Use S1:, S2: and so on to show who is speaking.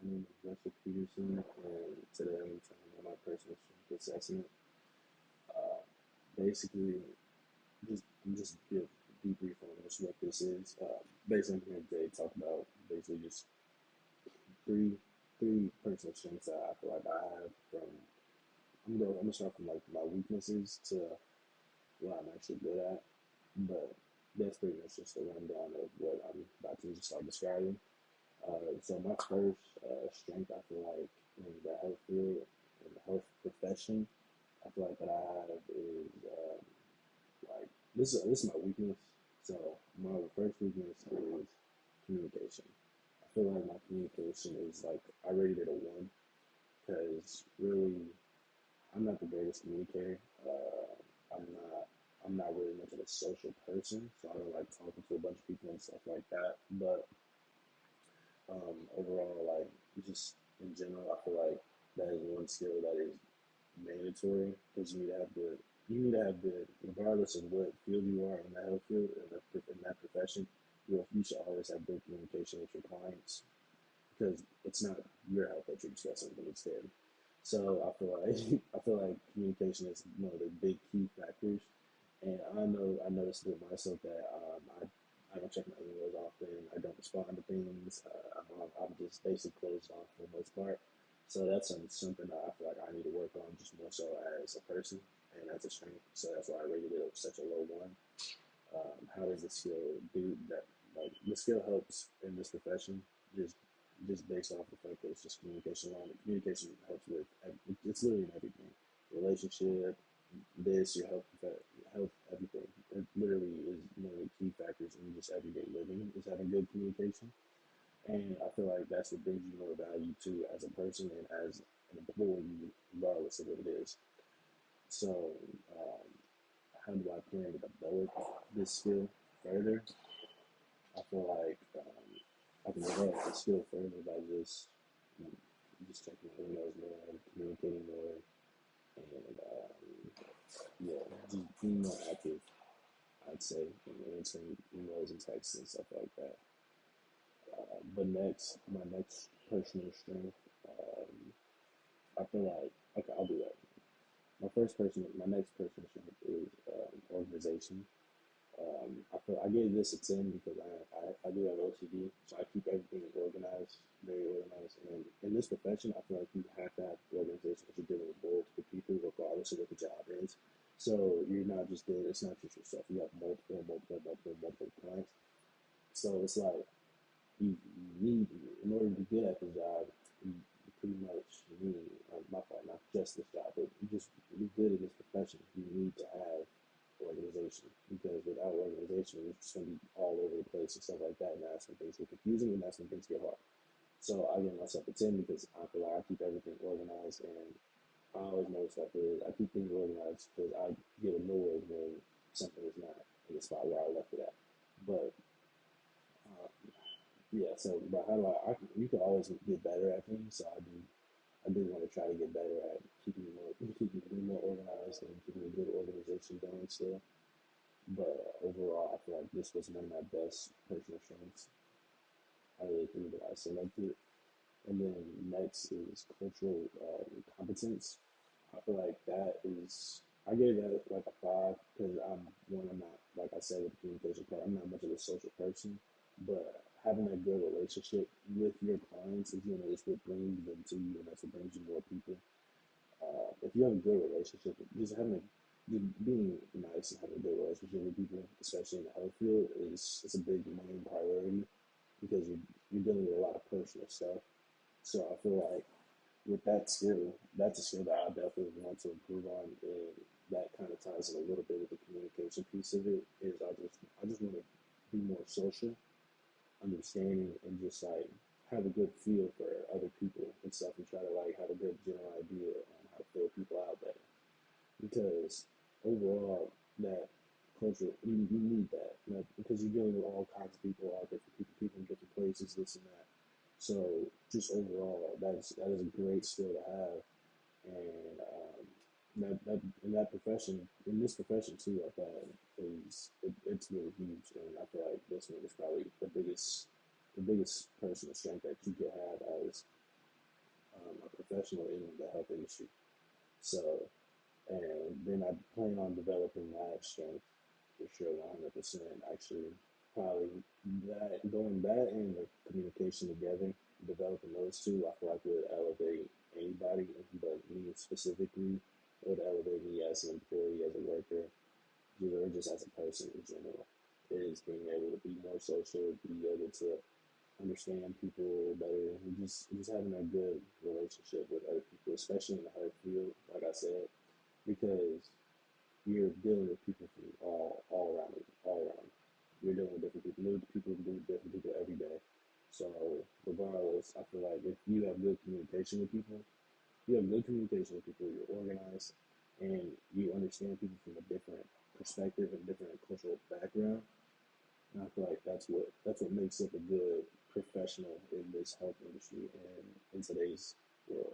S1: My name is Russell Peterson, and today I'm talking about my personal strength assessment. Uh, basically, just give debrief on just what this is. Basically, I'm here today to talk about basically just three three personal strengths that I feel like I have. I'm gonna start from like my weaknesses to what I'm actually good at, but that's pretty much just a rundown of what I'm about to just start describing. So my first strength, I feel like in the health field, in the health profession, I feel like that I have is like this is my weakness. So my first weakness is communication. I feel like my communication is like I rated it a one because really I'm not the greatest communicator. I'm not really much of a social person, so I don't like talking to a bunch of people and stuff like that. But overall, like just in general, I feel like that is one skill that is mandatory because you need to have good regardless of what field you are in the health field in that profession. You should always have good communication with your clients because it's not your health that you're discussing, but it's theirs. So I feel like I feel like communication is one of the big key factors. And I noticed with myself that I don't check my emails often. I don't respond to things. I'm just basically closed off for the most part. So that's something that I feel like I need to work on just more so as a person and as a strength. So that's why I rated it such a low one. How does the skill do that? Like the skill helps in this profession, just just based off the fact that it's just communication alone. The communication helps with it's literally in everything, relationship, this your health, everything. It literally is one of the key factors in just everyday living is having good communication. And I feel like that's what brings you more value too as a person and as an employee, regardless of what it is. So, um, how do I plan to develop this skill further? I feel like I can develop the skill further by just checking my emails more, communicating more, and yeah, just being more active. I'd say in answering emails and texts and stuff like that. But my next personal strength, um, I feel like okay, I'll do that. My next personal strength is organization. I feel I gave this a 10 because I do have OCD, so I keep everything organized, very organized. And in this profession, I feel like you have to have organization because you're dealing with multiple people, regardless of what the job is. So you're not just doing it's not just yourself. You have multiple clients. So it's like you need in order to be good at the job, you pretty much need my fault, not just this job, but you just be good in this profession. You need to have organization because without organization, you're just gonna be all over the place and stuff like that, and that's when things get confusing and that's when things get hard. So I give myself a 10 because I feel like I keep everything organized and I always know stuff is I keep things organized because I get annoyed when something is not in the spot where I left it at. But uh, yeah, so but how do you can always get better at things. So I do want to try to get better at keeping more organized and keeping a good organization going still. But overall, I feel like this was one of my best personal strengths. I really think that I selected. And then next is cultural competence. I feel like that is I gave that like a five because I'm not like I said with the communication part, I'm not much of a social person, but having a good relationship with your clients is what brings them to you, and that's what brings you more people. If you have a good relationship, just being nice and having a good relationship with people, especially in the health field, is a big main priority because you're dealing with a lot of personal stuff. So I feel like with that skill, that's a skill that I definitely want to improve on, and that kind of ties in a little bit with the communication piece of it. Is I just want to be more social, understanding, and just like have a good feel for other people and stuff, and try to like have a good general idea on how to fill people out better. Because overall, that culture you need that because you're dealing with all kinds of people, all different people in different places, this and that. So just overall, that is a great skill to have, and that in that profession, in this profession too, I thought it's really huge, and I feel like this one is probably the biggest personal strength that you could have as professional in the health industry. So, and then I plan on developing my strength for sure, 100%. Actually, probably that going that and the communication together, developing those two, I feel like would elevate anybody, but me specifically, it would elevate me as an employee, as a worker, or just as a person in general. Is being able to be more social, be able to understand people better, and just having a good relationship with other people, especially in the health field, like I said, because you're dealing with people from all around you, all around. You're dealing with different people, new people, different people every day. So regardless, I feel like if you have good communication with people, you have good communication with people, you're organized, and you understand people from a different perspective and different cultural background. And I feel like that's what makes up a good professional in this health industry and in today's world.